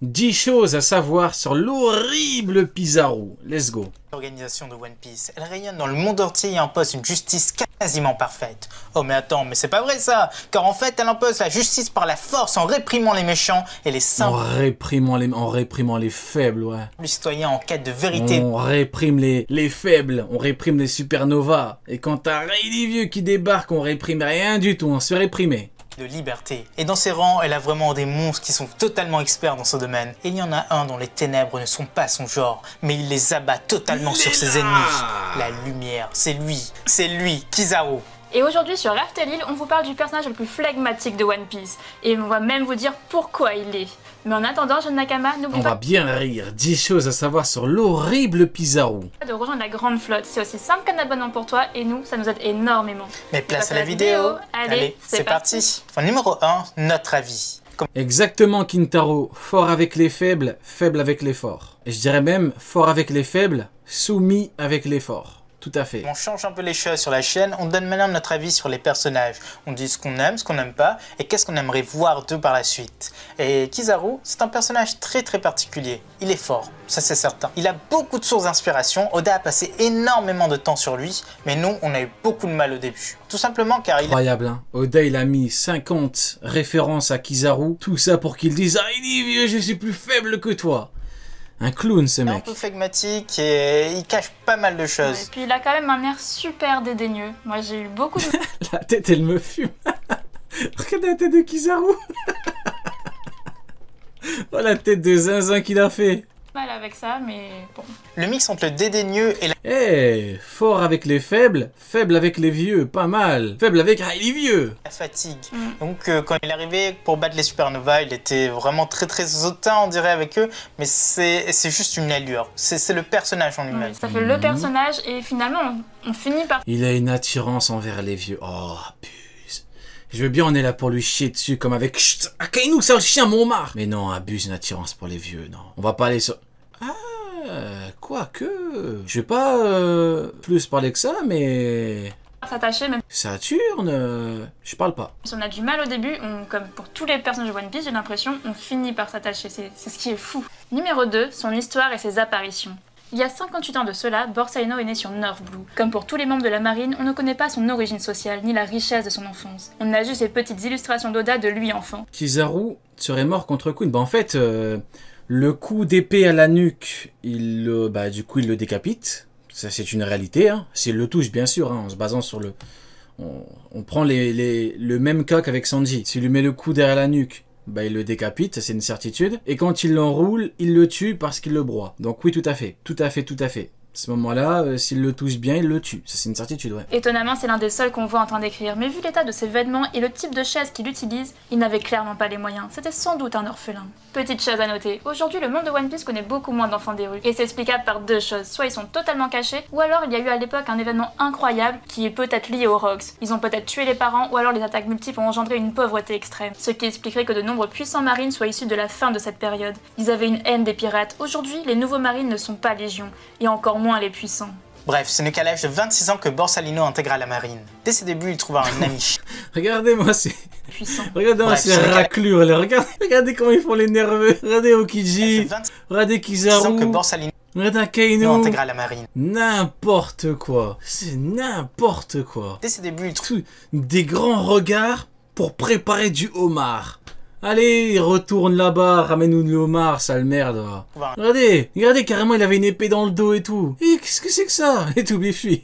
10 choses à savoir sur l'horrible Pizarro. Let's go. L'organisation de One Piece, elle rayonne dans le monde entier et impose une justice quasiment parfaite. Oh mais attends, mais c'est pas vrai ça, car en fait elle impose la justice par la force en réprimant les méchants et les simples En réprimant les faibles, ouais. citoyens en quête de vérité. On réprime les faibles, on réprime les supernovas. Et quand t'as Rayleigh vieux qui débarque, on réprime rien du tout, on se fait réprimer. De liberté. Et dans ses rangs, elle a vraiment des monstres qui sont totalement experts dans ce domaine. Et il y en a un dont les ténèbres ne sont pas son genre, mais il les abat totalement sur ses ennemis. La lumière, c'est lui, Kizaru. Et aujourd'hui sur Raftel Hill, on vous parle du personnage le plus flegmatique de One Piece. Et on va même vous dire pourquoi il l'est. Mais en attendant, Jeune Nakama, n'oublie On va bien rire. 10 choses à savoir sur l'horrible Pizarro. pas de rejoindre la grande flotte. C'est aussi simple qu'un abonnement pour toi et nous, ça nous aide énormément. Mais place à la vidéo. Allez, c'est parti. Enfin, numéro 1, notre avis. Exactement, Kintaro. Fort avec les faibles, faible avec les forts. Et je dirais même fort avec les faibles, soumis avec les forts. Tout à fait. On change un peu les choses sur la chaîne, on donne maintenant notre avis sur les personnages. On dit ce qu'on aime, ce qu'on n'aime pas, et qu'est-ce qu'on aimerait voir d'eux par la suite. Et Kizaru, c'est un personnage très particulier. Il est fort, ça c'est certain. Il a beaucoup de sources d'inspiration, Oda a passé énormément de temps sur lui, mais nous, on a eu beaucoup de mal au début. Tout simplement car Incroyable, hein. Oda, il a mis 50 références à Kizaru, tout ça pour qu'il dise « Ah, il est vieux, je suis plus faible que toi ». Un clown, ce Il est mec. un peu flegmatique et il cache pas mal de choses. Ouais, et puis il a quand même un air super dédaigneux. Moi j'ai eu beaucoup de La tête, elle me fume. Regarde la tête de Kizaru. Oh, la tête de zinzin qu'il a fait. mal avec ça, mais bon. Le mix entre le dédaigneux et la... Eh, fort avec les faibles, faible avec les vieux, pas mal. Faible avec les vieux. la fatigue. Donc quand il est arrivé pour battre les supernovas, il était vraiment très hautain, on dirait, avec eux, mais c'est juste une allure. C'est le personnage en lui-même. Ça fait le personnage et finalement on finit par... Il a une attirance envers les vieux. Oh, abuse. Je veux bien, on est là pour lui chier dessus comme avec Akainu, c'est le chien Montmartre. Mais non, abuse une attirance pour les vieux, non. On va pas aller sur... Ah, quoique... Je vais pas plus parler que ça, mais... s'attacher, même Saturne, je parle pas. si on a du mal au début, comme pour tous les personnages de One Piece, j'ai l'impression on finit par s'attacher, c'est ce qui est fou. Numéro 2, son histoire et ses apparitions. Il y a 58 ans de cela, Borsalino est né sur North Blue. Comme pour tous les membres de la marine, on ne connaît pas son origine sociale, ni la richesse de son enfance. On a juste ces petites illustrations d'Oda de lui enfant. Kizaru serait mort contre Queen. Bah en fait, le coup d'épée à la nuque, du coup il le décapite. Ça c'est une réalité, hein. S'il le touche bien sûr, hein, en se basant sur le... On prend le même cas qu'avec Sanji. S'il lui met le coup derrière la nuque, bah il le décapite, c'est une certitude. Et quand il l'enroule, il le tue parce qu'il le broie. Donc oui, tout à fait. À ce moment-là, s'il le touche bien, il le tue. Ça, c'est une certitude, ouais. Étonnamment, c'est l'un des seuls qu'on voit en train d'écrire, mais vu l'état de ses vêtements et le type de chaise qu'il utilise, il n'avait clairement pas les moyens. C'était sans doute un orphelin. Petite chose à noter, aujourd'hui le monde de One Piece connaît beaucoup moins d'enfants des rues, et c'est explicable par deux choses. Soit ils sont totalement cachés, ou alors il y a eu à l'époque un événement incroyable qui est peut-être lié aux Rogues. Ils ont peut-être tué les parents, ou alors les attaques multiples ont engendré une pauvreté extrême. Ce qui expliquerait que de nombreux puissants marines soient issus de la fin de cette période. Ils avaient une haine des pirates. Aujourd'hui, les nouveaux marines ne sont pas légion, et encore moins les puissants. Bref, ce n'est qu'à l'âge de 26 ans que Borsalino intégra la marine. Dès ses débuts, il trouva un ami Regardez-moi ces... Puissant. Regardez-moi Bref, ces c'est raclures, là. Regardez comment ils font les nerveux. Regardez Okiji. Regardez 26 ans que Kizaru. Borsalino Regardez Akainu. intégra la marine. N'importe quoi. C'est n'importe quoi. Dès ses débuts, il trouva Des grands regards pour préparer du homard. Allez, retourne là-bas, ramène-nous le homard, sale merde. Va. Regardez, carrément, il avait une épée dans le dos et tout. Et qu'est-ce que c'est que ça? Et tout biffui.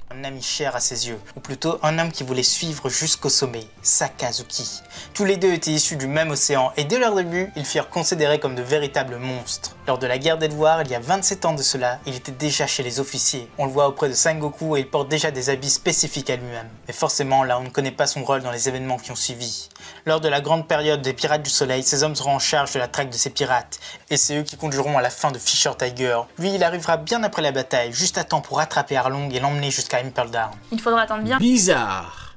un ami cher à ses yeux, ou plutôt un homme qui voulait suivre jusqu'au sommet, Sakazuki. Tous les deux étaient issus du même océan, et dès leur début, ils furent considérés comme de véritables monstres. Lors de la guerre d'Edward, il y a 27 ans de cela, il était déjà chez les officiers. On le voit auprès de Sengoku et il porte déjà des habits spécifiques à lui-même. Mais forcément, là, on ne connaît pas son rôle dans les événements qui ont suivi. Lors de la grande période des Pirates du Soleil, ces hommes seront en charge de la traque de ces pirates. Et c'est eux qui conduiront à la fin de Fisher Tiger. Lui, il arrivera bien après la bataille, juste à temps pour rattraper Arlong et l'emmener jusqu'à Impel Down. Il faudra attendre bien Bizarre.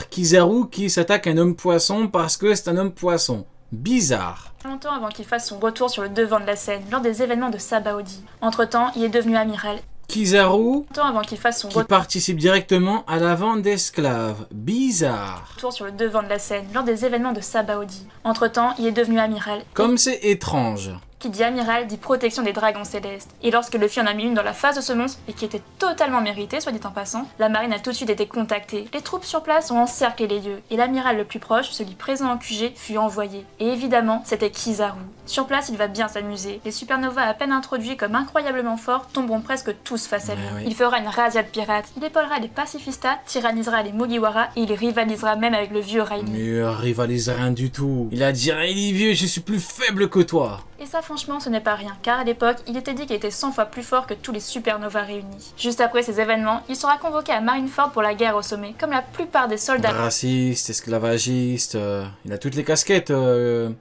Kizaru qui s'attaque à un homme poisson parce que c'est un homme poisson. Bizarre. longtemps avant qu'il fasse son retour sur le devant de la scène, lors des événements de Sabaody. Entre-temps, il est devenu amiral. Kizaru avant qu'il fasse son qui participe directement à la vente d'esclaves. Bizarre. retour sur le devant de la scène lors des événements de Sabaody. Entre-temps, il est devenu amiral. Comme c'est étrange. Qui dit amiral dit protection des dragons célestes. Et lorsque Luffy en a mis une dans la face de ce monstre, et qui était totalement méritée, soit dit en passant, la marine a tout de suite été contactée. Les troupes sur place ont encerclé les lieux, et l'amiral le plus proche, celui présent en QG, fut envoyé. Et évidemment, c'était Kizaru. Sur place, il va bien s'amuser. Les supernovas à peine introduits comme incroyablement forts tomberont presque tous face à lui. Oui. Il fera une razzia de pirates, il épaulera les pacifistas, tyrannisera les Mugiwara, et il rivalisera même avec le vieux Riley. Mais il rivalise rien du tout. Il a dit Riley vieux, je suis plus faible que toi. Et ça franchement ce n'est pas rien, car à l'époque, il était dit qu'il était 100 fois plus fort que tous les supernovas réunis. Juste après ces événements, il sera convoqué à Marineford pour la guerre au sommet, comme la plupart des soldats Raciste, esclavagiste, il a toutes les casquettes,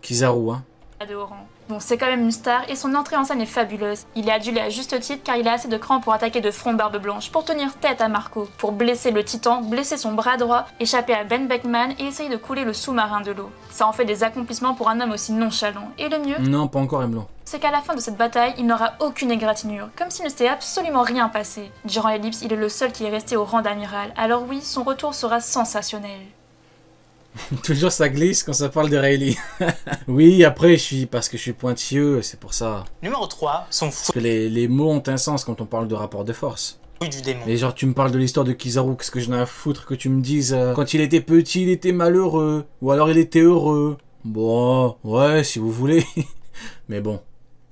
Kizaru, hein. de haut rang. Bon, c'est quand même une star et son entrée en scène est fabuleuse. Il est adulé à juste titre car il a assez de cran pour attaquer de front Barbe Blanche, pour tenir tête à Marco, pour blesser le titan, blesser son bras droit, échapper à Ben Beckman et essayer de couler le sous-marin de l'eau. Ça en fait des accomplissements pour un homme aussi nonchalant. Et le mieux, Non, pas encore, Emelon. c'est qu'à la fin de cette bataille, il n'aura aucune égratignure, comme s'il ne s'était absolument rien passé. Durant l'ellipse, il est le seul qui est resté au rang d'amiral, alors oui, son retour sera sensationnel. Toujours ça glisse quand ça parle de Riley. Oui, après, parce que je suis pointilleux, c'est pour ça. Numéro 3, son Parce que les mots ont un sens quand on parle de rapport de force. fruit du démon. Mais genre, tu me parles de l'histoire de Kizaru, qu'est-ce que j'en ai à foutre que tu me dises quand il était petit, il était malheureux, ou alors il était heureux. Bon, ouais, si vous voulez. Mais bon,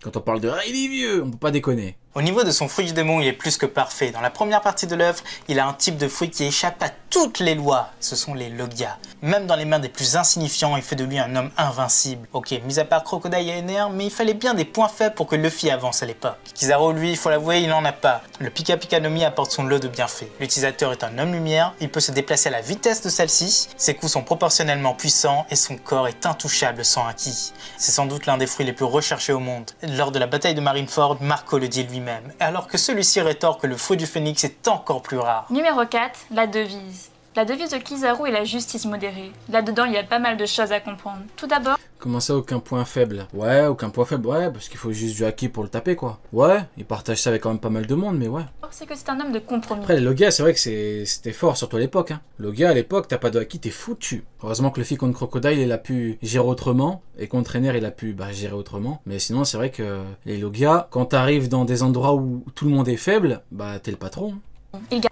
quand on parle de Riley vieux, on peut pas déconner. Au niveau de son fruit du démon, il est plus que parfait. Dans la première partie de l'œuvre, il a un type de fruit qui échappe à toutes les lois. Ce sont les Logia. Même dans les mains des plus insignifiants, il fait de lui un homme invincible. Ok, mis à part Crocodile et Ener, mais il fallait bien des points faibles pour que Luffy avance à l'époque. Kizaru, lui, il faut l'avouer, il n'en a pas. Le Pika Pika no Mi apporte son lot de bienfaits. L'utilisateur est un homme lumière, il peut se déplacer à la vitesse de celle-ci, ses coups sont proportionnellement puissants et son corps est intouchable sans haki. C'est sans doute l'un des fruits les plus recherchés au monde. Lors de la bataille de Marineford, Marco le dit lui-même. Alors que celui-ci rétorque que le fruit du phénix est encore plus rare. Numéro 4, la devise. La devise de Kizaru est la justice modérée. Là-dedans, il y a pas mal de choses à comprendre. Tout d'abord, Comment ça, aucun point faible? Ouais, aucun point faible, ouais, parce qu'il faut juste du haki pour le taper, quoi. Ouais, il partage ça avec quand même pas mal de monde, mais ouais. c'est que c'est un homme de compromis. Après, les Logia, c'est vrai que c'était fort, surtout à l'époque, hein. Logia, à l'époque, t'as pas de haki, t'es foutu. Heureusement que Luffy contre Crocodile, il a pu gérer autrement, et contre Ener, il a pu gérer autrement. Mais sinon, c'est vrai que les Logia, quand t'arrives dans des endroits où tout le monde est faible, bah, t'es le patron.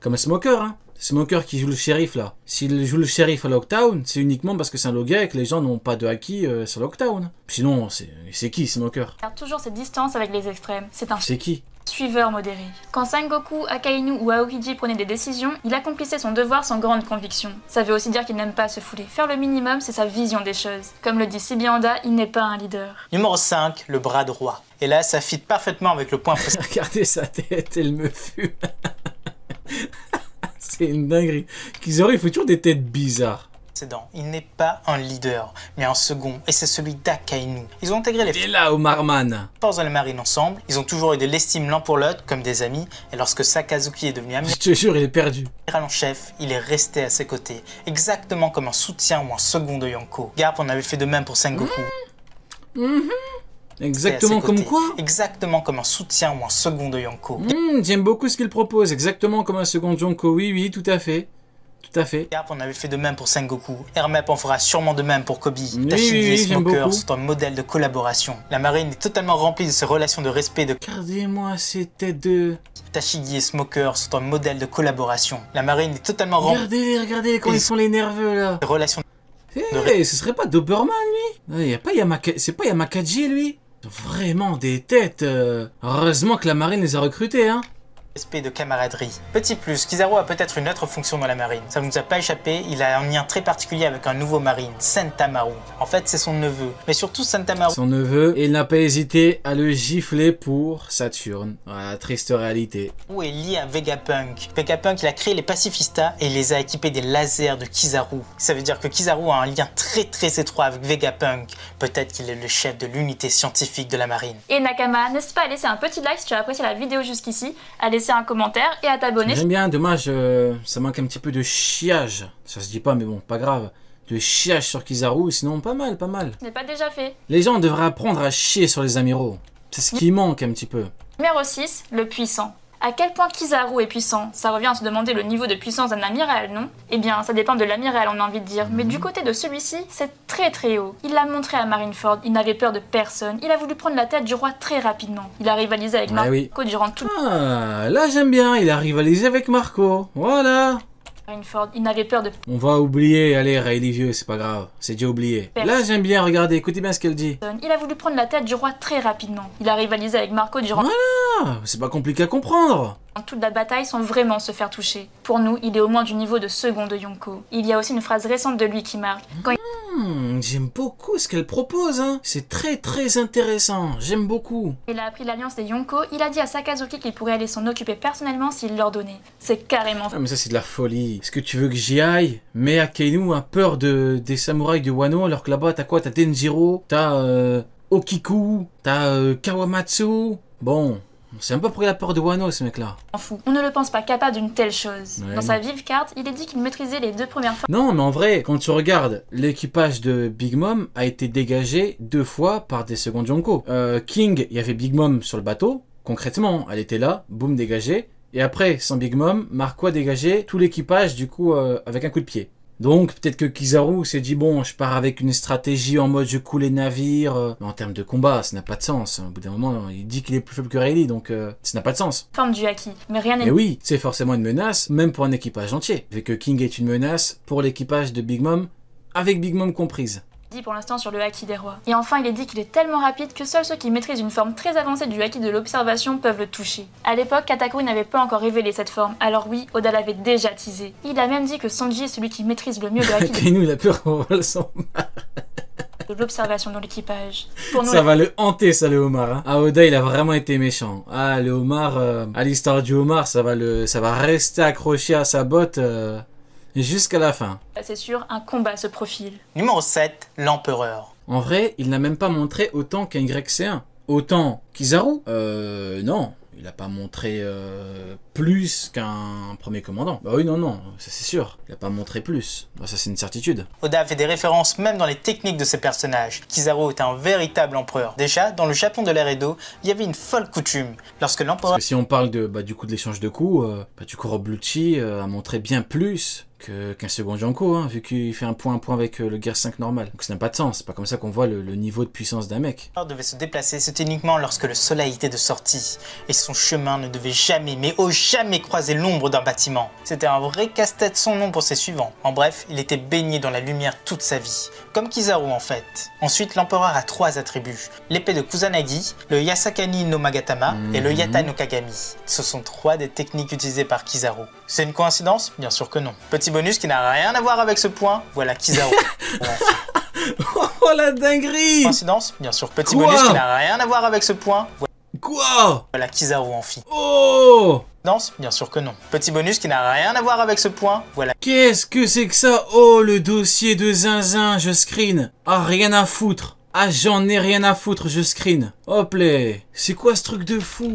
Comme un Smoker, hein. Smoker qui joue le shérif là. S'il joue le shérif à Lockdown, c'est uniquement parce que c'est un Logia et que les gens n'ont pas de haki sur Lockdown. Sinon, c'est qui Smoker? Garde toujours cette distance avec les extrêmes. C'est un C'est qui? suiveur modéré. Quand Sengoku, Akainu ou Aokiji prenaient des décisions, il accomplissait son devoir sans grande conviction. Ça veut aussi dire qu'il n'aime pas se fouler. Faire le minimum, c'est sa vision des choses. Comme le dit si bien Oda, il n'est pas un leader. Numéro 5, le bras droit. Et là, ça fit parfaitement avec le point précédent. Regardez sa tête, elle me fume. C'est une dinguerie. Kizaru, il faut toujours des têtes bizarres. Il n'est pas un leader, mais un second, et c'est celui d'Akainu. Ils ont intégré les Il est là, Omarman. forces de la marine ensemble, ils ont toujours eu de l'estime l'un pour l'autre, comme des amis, et lorsque Sakazuki est devenu Je te jure, il est perdu. amiral en chef, il est resté à ses côtés, exactement comme un soutien ou un second de Yonko. Garp en avait fait de même pour Sengoku. Exactement comme quoi? Exactement comme un soutien ou un second de Yonko. J'aime beaucoup ce qu'il propose. Exactement comme un second Jonko. Oui, oui, tout à fait. Tout à fait. Garp en avait fait de même pour Sengoku. Hermep en fera sûrement de même pour Kobe. Oui, Tashigi oui, et j'aime Smoker beaucoup. sont un modèle de collaboration. La marine est totalement remplie de ces relations de respect de Regardez-moi ces têtes de... Tashigi et Smoker sont un modèle de collaboration. La marine est totalement remplie Regardez quand ils sont les nerveux, là. de relations. Ce serait pas Doberman, lui? C'est pas Yamakaji, lui? Vraiment des têtes. Heureusement que la marine les a recrutés, hein. Respect de camaraderie. Petit plus, Kizaru a peut-être une autre fonction dans la marine. Ça ne nous a pas échappé, il a un lien très particulier avec un nouveau marine, Sentamaru. En fait, c'est son neveu. Mais surtout Sentamaru Son neveu, et il n'a pas hésité à le gifler pour Saturne. Voilà, triste réalité. est lié à Vegapunk. Vegapunk, il a créé les pacifistas et il les a équipés des lasers de Kizaru. Ça veut dire que Kizaru a un lien très étroit avec Vegapunk. Peut-être qu'il est le chef de l'unité scientifique de la marine. Et Nakama, n'hésite pas à laisser un petit like si tu as apprécié la vidéo jusqu'ici, à laisser un commentaire et à t'abonner. J'aime bien, dommage, ça manque un petit peu de chiage. Ça se dit pas, mais bon, pas grave. De chiage sur Kizaru, sinon pas mal, pas mal. Ce n'est pas déjà fait. Les gens devraient apprendre à chier sur les amiraux. C'est ce qui manque un petit peu. Numéro 6, le puissant. À quel point Kizaru est puissant? Ça revient à se demander le niveau de puissance d'un amiral, non? Eh bien, ça dépend de l'amiral, on a envie de dire. Mais du côté de celui-ci, c'est très haut. Il l'a montré à Marineford, il n'avait peur de personne. Il a voulu prendre la tête du roi très rapidement. Il a rivalisé avec Marco durant tout... Ah, là j'aime bien, il a rivalisé avec Marco. Voilà. Marineford, il n'avait peur de... On va oublier, allez, Riley vieux, c'est pas grave, c'est déjà oublié. Là j'aime bien, regardez, écoutez bien ce qu'elle dit. Il a voulu prendre la tête du roi très rapidement. Il a rivalisé avec Marco durant... Voilà, c'est pas compliqué à comprendre. Toute la bataille sans vraiment se faire toucher. Pour nous, il est au moins du niveau de second de Yonko. Il y a aussi une phrase récente de lui qui marque. J'aime beaucoup ce qu'elle propose, hein. C'est très intéressant, j'aime beaucoup. Il a appris l'alliance des Yonko, il a dit à Sakazuki qu'il pourrait aller s'en occuper personnellement s'il leur donnait. C'est carrément... Ah mais ça c'est de la folie. Est-ce que tu veux que j'y aille? Mais Akainu a peur des samouraïs de Wano, alors que là-bas t'as quoi? T'as Denjiro, t'as Okiku, t'as Kawamatsu. Bon... C'est un peu pour la peur de Wano, ce mec-là. On ne le pense pas capable d'une telle chose. Ouais. Dans sa vive carte, il est dit qu'il maîtrisait les 2 premières fois. Non, mais en vrai, quand tu regardes, l'équipage de Big Mom a été dégagé 2 fois par des secondes Yonko. King, il y avait Big Mom sur le bateau. Concrètement, elle était là, boum, dégagée. Et après, sans Big Mom, Marco a dégagé tout l'équipage, du coup, avec un coup de pied. Donc, peut-être que Kizaru s'est dit, bon, je pars avec une stratégie en mode je coule les navires. Mais en termes de combat, ça n'a pas de sens. Au bout d'un moment, il dit qu'il est plus faible que Rayleigh, donc ça n'a pas de sens. Forme du haki, mais rien n'est... Et oui, c'est forcément une menace, même pour un équipage entier. Vu que King est une menace pour l'équipage de Big Mom, avec Big Mom comprise. Pour l'instant sur le haki des rois. Et enfin, il est dit qu'il est tellement rapide que seuls ceux qui maîtrisent une forme très avancée du haki de l'observation peuvent le toucher. À l'époque, Katakuri n'avait pas encore révélé cette forme, alors oui, Oda l'avait déjà teasé. Il a même dit que Sanji est celui qui maîtrise le mieux le haki Kainu, il a peur qu'on vole son de l'observation dans l'équipage. Ça va le hanter, ça, le homard. Hein. Ah, Oda, il a vraiment été méchant. Ah, le homard, à l'histoire du homard, ça va rester accroché à sa botte... jusqu'à la fin. C'est sûr, un combat se profile. Numéro 7, l'empereur. En vrai, il n'a même pas montré autant qu'un YC1. Autant Kizaru non. Il n'a pas montré plus qu'un premier commandant. Bah oui, non, ça c'est sûr. Il n'a pas montré plus. Bah, ça c'est une certitude. Oda a fait des références même dans les techniques de ses personnages. Kizaru était un véritable empereur. Déjà, dans le Japon de l'ère Edo, il y avait une folle coutume. Lorsque l'empereur... Si on parle du coup de l'échange de coups, du coup Roblucci a montré bien plus qu'un second Yonko, hein, vu qu'il fait un point avec le Gear 5 normal. Donc ça n'a pas de sens, c'est pas comme ça qu'on voit le niveau de puissance d'un mec. L'empereur devait se déplacer, c'était uniquement lorsque le soleil était de sortie, et son chemin ne devait jamais, mais jamais croiser l'ombre d'un bâtiment. C'était un vrai casse-tête sans nom pour ses suivants. En bref, il était baigné dans la lumière toute sa vie, comme Kizaru en fait. Ensuite, l'empereur a 3 attributs, l'épée de Kusanagi, le Yasakani no Magatama et le Yata no Kagami. Ce sont 3 des techniques utilisées par Kizaru. C'est une coïncidence? Bien sûr que non. Petit bonus qui n'a rien à voir avec ce point, voilà Kizaru. Oh la dinguerie! Coïncidence? Bien sûr. Petit bonus qui n'a rien à voir avec ce point. Quoi? Voilà Kizaru en fille. Oh! Danse? Bien sûr que non. Petit bonus qui n'a rien à voir avec ce point. Voilà. Qu'est-ce que c'est que ça? Oh, le dossier de zinzin, je screen. Ah, rien à foutre. Ah, j'en ai rien à foutre, je screen. Hop là. C'est quoi ce truc de fou?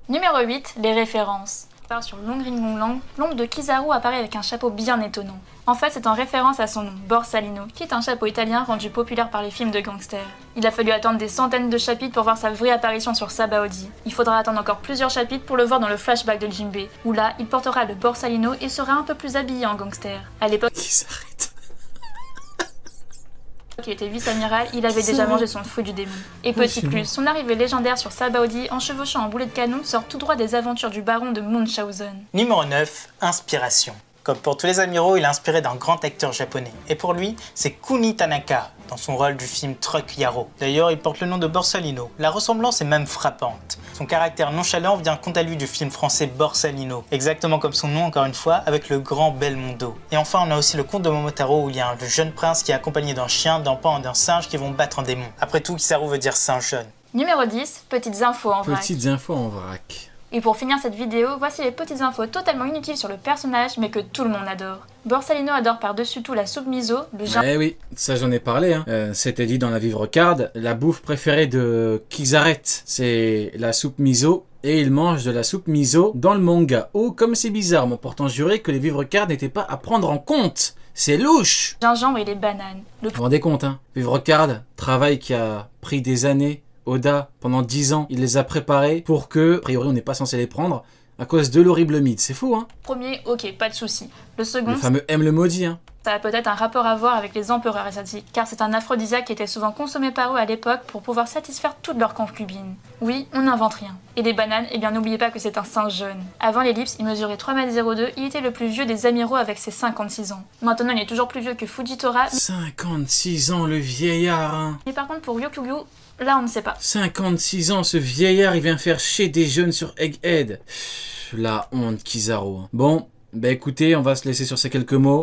Numéro 8, les références. Sur Longring-Longlang, l'ombre de Kizaru apparaît avec un chapeau bien étonnant. En fait, c'est en référence à son nom, Borsalino, qui est un chapeau italien rendu populaire par les films de gangsters. Il a fallu attendre des centaines de chapitres pour voir sa vraie apparition sur Sabaody. Il faudra attendre encore plusieurs chapitres pour le voir dans le flashback de Jinbei, où là, il portera le Borsalino et sera un peu plus habillé en gangster. À l'époque, il s'arrête. Il était vice-amiral, il avait déjà mangé son fruit du démon. Et petit plus, son arrivée légendaire sur Sabaody en chevauchant un boulet de canon sort tout droit des aventures du baron de Munchausen. Numéro 9, inspiration. Comme pour tous les amiraux, il est inspiré d'un grand acteur japonais. Et pour lui, c'est Kuni Tanaka, dans son rôle du film Truck Yaro. D'ailleurs, il porte le nom de Borsalino. La ressemblance est même frappante. Son caractère nonchalant vient quant à lui du film français Borsalino, exactement comme son nom encore une fois, avec le grand Belmondo. Et enfin, on a aussi le conte de Momotaro où il y a le jeune prince qui est accompagné d'un chien, d'un pan et d'un singe qui vont battre un démon. Après tout, Kizaru veut dire singe jeune. Numéro 10, petites infos en vrac. Petites infos en vrac. Et pour finir cette vidéo, voici les petites infos totalement inutiles sur le personnage mais que tout le monde adore. Borsalino adore par-dessus tout la soupe miso, le gingembre... Eh oui, ça j'en ai parlé, hein. C'était dit dans la Vivre Card, la bouffe préférée de Kizaret, c'est la soupe miso. Et il mange de la soupe miso dans le manga. Oh, comme c'est bizarre, m'ont pourtant juré que les Vivre Card n'étaient pas à prendre en compte. C'est louche. Gingembre et les bananes. Vous vous rendez compte, hein. Vivre Card, travail qui a pris des années. Oda, pendant 10 ans, il les a préparés pour que, a priori on n'est pas censé les prendre, À cause de l'horrible mythe, c'est fou, hein. Premier, ok, pas de souci. Le second, Le fameux M le maudit, hein. ça a peut-être un rapport à voir avec les empereurs asiatiques, car c'est un aphrodisiaque qui était souvent consommé par eux à l'époque pour pouvoir satisfaire toutes leurs concubines. Oui, on n'invente rien. Et les bananes, eh bien n'oubliez pas que c'est un singe jeune. Avant l'ellipse, il mesurait 3,02 m, il était le plus vieux des amiraux avec ses 56 ans. Maintenant, il est toujours plus vieux que Fujitora, 56 ans, le vieillard, hein. mais par contre pour Ryokugyu, là on ne sait pas. 56 ans, ce vieillard, il vient faire chier des jeunes sur Egghead. La honte, Kizaru. Bon, bah écoutez, on va se laisser sur ces quelques mots.